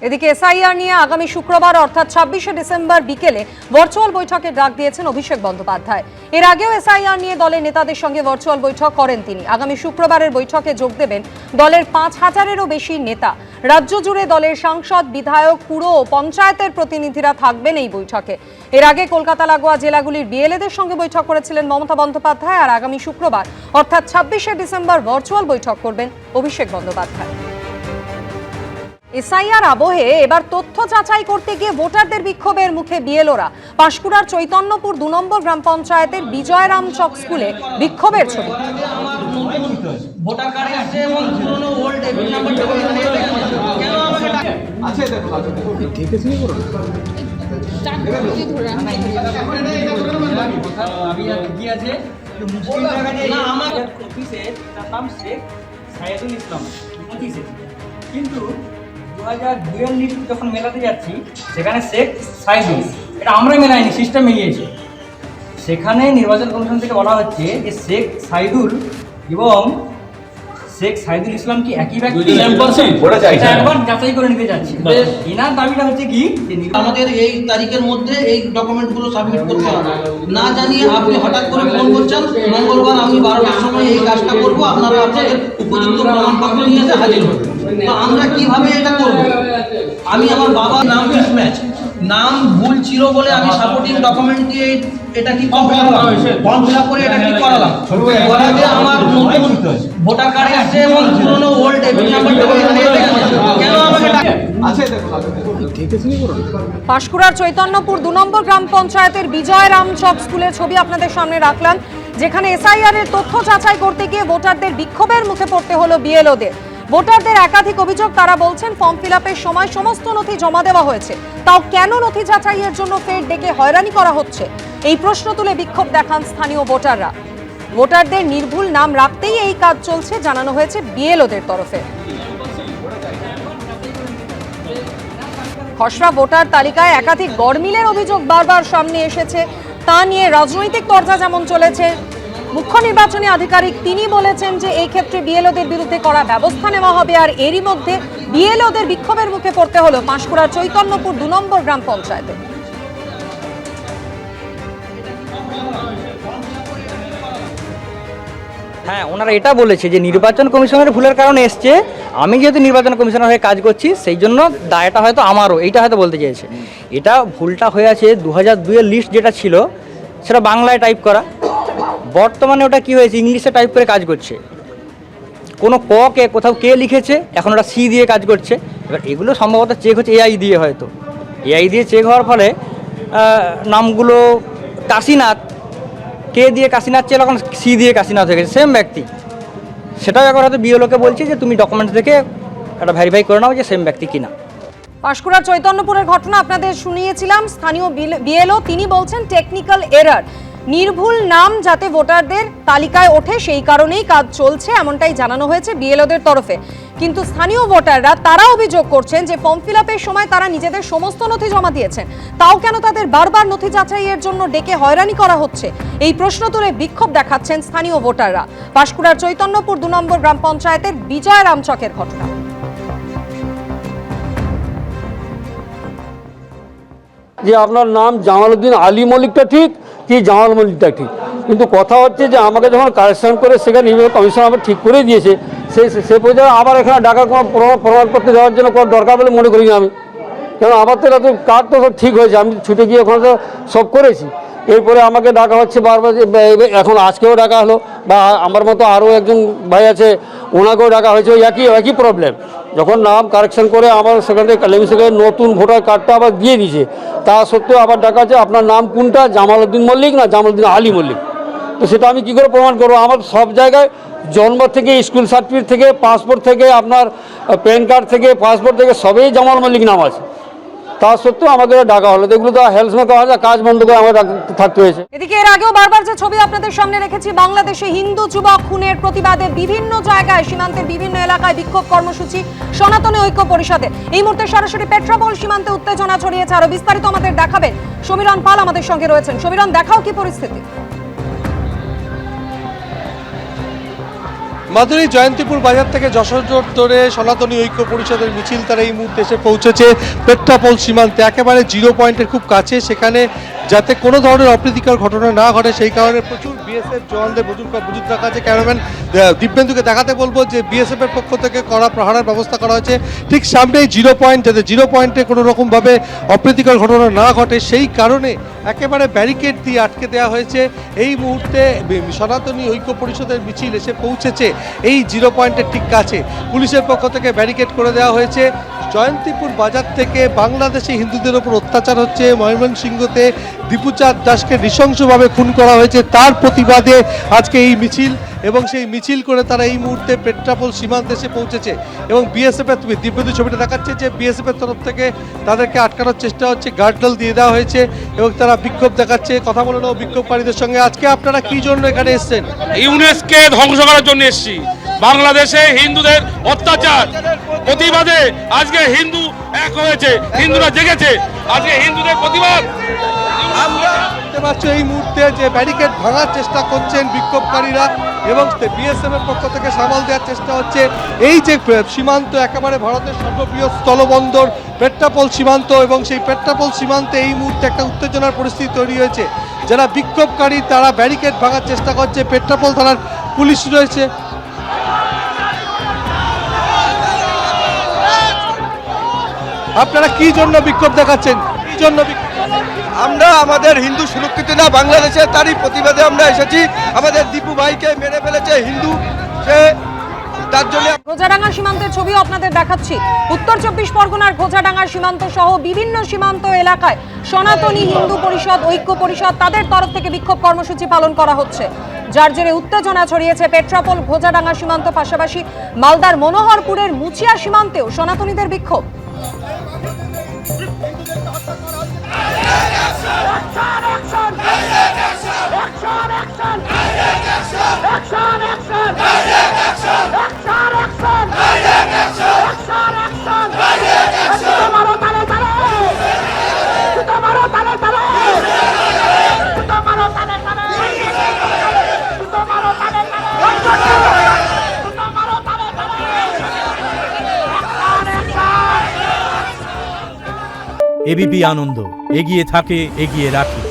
এদিকে এসআইআর নিয়ে আগামী শুক্রবার অর্থাৎ ২৬শে ডিসেম্বর বিকেলে ভার্চুয়াল বৈঠকের ডাক দিয়েছেন অভিষেক বন্দ্যোপাধ্যায়। এর আগেও এসআইআর নিয়ে দলের নেতাদের সঙ্গে ভার্চুয়াল বৈঠক করেন তিনি। আগামী শুক্রবারের বৈঠকে যোগ দেবেন দলের ৫,০০০-এরও বেশি নেতা। রাজ্য জুড়ে দলের সাংসদ, বিধায়ক, পুর ও পঞ্চায়েতের প্রতিনিধিরা থাকবেন এই বৈঠকে। এর আগে কলকাতা লাগোয়া জেলাগুলির বিএলএদের সঙ্গে বৈঠক করেছিলেন মমতা বন্দ্যোপাধ্যায়। আর আগামী শুক্রবার অর্থাৎ ২৬শে ডিসেম্বর ভার্চুয়াল বৈঠক করবেন অভিষেক বন্দ্যোপাধ্যায়। এসআইআর আবহে এবার তথ্য যাচাই করতে গিয়ে ভোটারদের বিক্ষোভের মুখে বিএলওরা। পাঁশকুড়ার চৈতন্যপুর ২ নম্বর গ্রাম পঞ্চায়েতের বিজয়রাম চক স্কুলে বিক্ষোভের ছবি। কিন্তু 2002-এর লিস্ট যখন মেলাতে যাচ্ছি সেখানে শেখ সাইদুল, এটা আমরা মেলাইনি, সিস্টেম মিলিয়েছে। সেখানে নির্বাচন কমিশন থেকে বলা হচ্ছে যে শেখ সাইদুল এবং শেখ সাইদুল ইসলাম কি একই ব্যক্তি, একবার যাচাই করে নিতে যাচ্ছি। এনার দাবিটা হচ্ছে কি আমাদের এই তারিখের মধ্যে এই ডকুমেন্টগুলো সাবমিট করতে হবে, না জানিয়ে আপনি হঠাৎ করে ফোন করছেন মঙ্গলবার আমি 12টার সময় এই কাজটা করবো, আপনারা আপনাদের উপযুক্ত প্রমাণপত্র নিয়ে এসে হাজির হবেন। তো আমরা কিভাবে এটা করব? আমি আমার বাবার নাম মিসম্যাচ, নাম ভুল ছিল বলে আমি সাপোর্টিং ডকুমেন্ট দিয়ে এটা কি ফর্ম ফিল আপ করে এটা কি করালাম। করাতে আমার নতুন ভোটার কার্ড আছে এবং পুরনো ওল্ড এপিক নাম্বারটা কেন আমাকে পাঁশকুড়ার চৈতন্যপুর ২ নম্বর গ্রাম পঞ্চায়েতের বিজয়রাম চক স্কুলের ছবি আপনাদের সামনে রাখলাম, যেখানে এসআইআর এর তথ্য যাচাই করতে গিয়ে ভোটারদের বিক্ষোভের মুখে পড়তে হলো বিএলওদের। ভোটারদের একাধিক অভিযোগ, তারা বলছেন ফর্ম ফিল আপের সময় সমস্ত নথি জমা দেওয়া হয়েছে, তাও কেন নথি যাচাইয়ের জন্য ফের ডেকে হয়রানি করা হচ্ছে, এই প্রশ্ন তুলে বিক্ষোভ দেখান স্থানীয় ভোটাররা। ভোটারদের নির্ভুল নাম রাখতেই এই কাজ চলছে জানানো হয়েছে বিএলওদের তরফে। খসড়া ভোটার তালিকায় একাধিক গড়মিলের অভিযোগ বারবার সামনে এসেছে, তা নিয়ে রাজনৈতিক তরজা যেমন চলেছে। মুখ্য নির্বাচনী আধিকারিক তিনি বলেছেন যে এই ক্ষেত্রে বিএলওদের বিরুদ্ধে কড়া ব্যবস্থা নেওয়া হবে। আর এরই মধ্যে বিএলওদের বিক্ষোভের মুখে পড়তে হলো পাঁশকুড়ার চৈতন্যপুর ২ নম্বর গ্রাম পঞ্চায়েতে। হ্যাঁ, ওনারা এটা বলেছে যে নির্বাচন কমিশনের ভুলের কারণে এসছে, আমি যেহেতু নির্বাচন কমিশনার হয়ে কাজ করছি সেই জন্য দায়টা হয়তো আমারও, এইটা হয়তো বলতে চেয়েছে। এটা ভুলটা হয়ে আছে 2002-এর লিস্ট যেটা ছিল সেটা বাংলায় টাইপ করা, বর্তমানে ওটা কি হয়েছে ইংলিশে টাইপ করে কাজ করছে। কোনো ক কে কোথাও কে লিখেছে, এখন ওটা সি দিয়ে কাজ করছে। এবার এগুলো সম্ভবত চেক হচ্ছে এআই দিয়ে, হয়তো এআই দিয়ে চেক হওয়ার ফলে নামগুলো কাশীনাথ, কে দিয়ে কাশীনাথ ছিল, এখন সি দিয়ে কাশীনাথ হয়ে গেছে, সেম ব্যক্তি। সেটাও একবার হয়তো বিএলওকে বলছি যে তুমি ডকুমেন্টস দেখে একটা ভেরিফাই করে নাও যে সেম ব্যক্তি কিনা। পাঁশকুড়ার চৈতন্যপুরের ঘটনা আপনাদের শুনিয়েছিলাম। স্থানীয় বিএলও তিনি বলছেন টেকনিক্যাল এরার, নির্ভুল নাম যাতে ভোটারদের তালিকায় ওঠে সেই কারণেই কাজ চলছে, এমনটাই জানানো হয়েছে বিএলওদের তরফে। কিন্তু স্থানীয় ভোটাররা তারা অভিযোগ করছেন যে ফর্ম ফিল আপের সময় তারা নিজেদের সমস্ত নথি জমা দিয়েছেন, তাও কেন তাদের বারবার নথি যাচাইয়ের জন্য ডেকে হয়রানি করা হচ্ছে, এই প্রশ্ন তুলে বিক্ষোভ দেখাচ্ছেন স্থানীয় ভোটাররা। পাঁশকুড়ার চৈতন্যপুর ২ নম্বর গ্রাম পঞ্চায়েতের বিজয়রাম চকের ঘটনা। যে আপনার নাম জামালউদ্দিন আলী মল্লিকটা ঠিক কি জামাল মল্লিকটা ঠিক, কিন্তু কথা হচ্ছে যে আমাকে যখন কারেকশন করে সেখানে নির্বাচন কমিশন আবার ঠিক করে দিয়েছে, সে পর্যায়ে আবার এখানে ডাকার কোনো প্রমাণপত্র দেওয়ার জন্য কোনো দরকার বলে মনে করি না আমি। কেন আমার তো এটা কার্ড তো সব ঠিক হয়েছে, আমি ছুটে গিয়ে ওখানে তো সব করেছি। এরপরে আমাকে ডাকা হচ্ছে বারবার, এখন আজকেও ডাকা হলো, বা আমার মতো আরও একজন ভাই আছে ওনাকেও ডাকা হয়েছে, ওই একই প্রবলেম। যখন নাম কারেকশন করে আমার সেখান থেকে লেমিসেকে নতুন ভোটার কার্ডটা আবার দিয়ে দিয়েছে, তা সত্ত্বেও আবার ডাকা আছে আপনার নাম কোনটা, জামালউদ্দিন মল্লিক না জামালউদ্দিন আলী মল্লিক। তো সেটা আমি কী করে প্রমাণ করবো? আমার সব জায়গায় জন্ম থেকে, স্কুল সার্টিফিকেট থেকে, পাসপোর্ট থেকে, আপনার প্যান কার্ড থেকে, পাসপোর্ট থেকে সবেই জামাল মল্লিক নাম আছে, তা সত্ত্বেও আমাকে ডাকা হলো। এগুলো তো হেলসমেক কাজ বন্ধ করে আমাকে থাকতে হয়েছে। এদিকে এর আগেও বারবার যে ছবি আপনাদের সামনে রেখেছি, বাংলাদেশে হিন্দু যুবক খুনের প্রতিবাদে বিভিন্ন জায়গায়, সীমান্তের বিভিন্ন এলাকায় বিক্ষোভ কর্মসূচি সনাতনী ঐক্য পরিষদের। এই মুহূর্তে সরাসরি পেট্রাপোল সীমান্তে উত্তেজনা ছড়িয়েছে। আরো বিস্তারিত আমাদের দেখাবেন সমীরণ পাল, আমাদের সঙ্গে রয়েছেন। সমীরণ, দেখাও কি পরিস্থিতি? মাদুরী জয়ন্তীপুর বাজার থেকে যশোর রোড ধরে সনাতনী ঐক্য পরিষদের মিছিল তারা এই মুহূর্তে এসে পৌঁছেছে পেট্রাপোল সীমান্তে, একেবারে জিরো পয়েন্টের খুব কাছে। সেখানে যাতে কোনো ধরনের অপ্রীতিকর ঘটনা না ঘটে সেই কারণে প্রচুর বিএসএফ জওয়ানদের মজুদ রাখা আছে। ক্যামেরাম্যান দিব্যেন্দুকে দেখাতে বলবো যে বিএসএফ এর পক্ষ থেকে কড়া প্রহারের ব্যবস্থা করা হয়েছে ঠিক সামনেই জিরো পয়েন্ট, যাতে জিরো পয়েন্টে কোনো রকমভাবে অপ্রীতিকর ঘটনা না ঘটে সেই কারণে একেবারে ব্যারিকেড দিয়ে আটকে দেওয়া হয়েছে। এই মুহূর্তে সনাতনী ঐক্য পরিষদের মিছিল এসে পৌঁছেছে এই জিরো পয়েন্টের ঠিক কাছে। পুলিশের পক্ষ থেকে ব্যারিকেড করে দেওয়া হয়েছে। জয়ন্তীপুর বাজার থেকে বাংলাদেশে হিন্দুদের ওপর অত্যাচার হচ্ছে, ময়মনসিংহতে দীপুচাঁদ দাসকে নৃশংসভাবে খুন করা হয়েছে, তার প্রতিবাদে আজকে এই মিছিল, এবং সেই মিছিল করে তারা এই মুহূর্তে পেট্রাপোল সীমান্তে এসে পৌঁছেছে। এবং বিএসএফ এর দিব্যদু ছবিটা দেখাচ্ছে যে বিএসএফ এর তরফ থেকে তাদেরকে আটকানোর চেষ্টা হচ্ছে, গার্ডল দিয়ে দেওয়া হয়েছে এবং তারা বিক্ষোভ দেখাচ্ছে। কথা বলে নেব বিক্ষোভকারীদের সঙ্গে। আজকে আপনারা কি জন্য এখানে এসেছেন? ইউনেস্কোকে ধ্বংস করার জন্য এসেছি। বাংলাদেশে হিন্দুদের অত্যাচার প্রতিবাদে আজকে হিন্দু এক হয়েছে, হিন্দুরা জেগেছে, আজকে হিন্দুদের প্রতিবাদ। আমরা দেখতে পাচ্ছি এই মুহূর্তে যে ব্যারিকেড ভাঙার চেষ্টা করছেন বিক্ষোভকারীরা এবং বিএসএফ এর পক্ষ থেকে সামাল দেওয়ার চেষ্টা হচ্ছে। এই যে সীমান্ত, একেবারে ভারতের সর্ববৃহৎ স্থলবন্দর পেট্রাপোল সীমান্ত, এবং সেই পেট্রাপোল সীমান্তে এই মুহূর্তে একটা উত্তেজনার পরিস্থিতি তৈরি হয়েছে। যারা বিক্ষোভকারী তারা ব্যারিকেড ভাঙার চেষ্টা করছে, পেট্রাপোল থানার পুলিশ রয়েছে। আপনারা কি জন্য বিক্ষোভ দেখাচ্ছেন? কি জন্য আমরা আমাদের হিন্দু সুরক্ষিত না বাংলাদেশে, তারই প্রতিবাদে আমরা এসেছি। আমাদের দীপু ভাইকে মেরে ফেলেছে হিন্দু, সে তার জন্য। ঘোজাডাঙ্গা সীমান্তের ছবিও আপনাদের দেখাচ্ছি। উত্তর 24 পরগনার ঘোজাডাঙ্গা সীমান্ত সহ বিভিন্ন সীমান্ত এলাকায় সনাতনী হিন্দু পরিষদ, ঐক্য পরিষদ তাদের তরফ থেকে বিক্ষোভ কর্মসূচি পালন করা হচ্ছে, যার জেরে উত্তেজনা ছড়িয়েছে পেট্রাপোল ঘোজাডাঙ্গা সীমান্ত, পাশাপাশি মালদার মনোহরপুরের মুচিয়া সীমান্তেও সনাতনীদের বিক্ষোভ। এবিপি আনন্দ, এগিয়ে থাকে, এগিয়ে রাখে।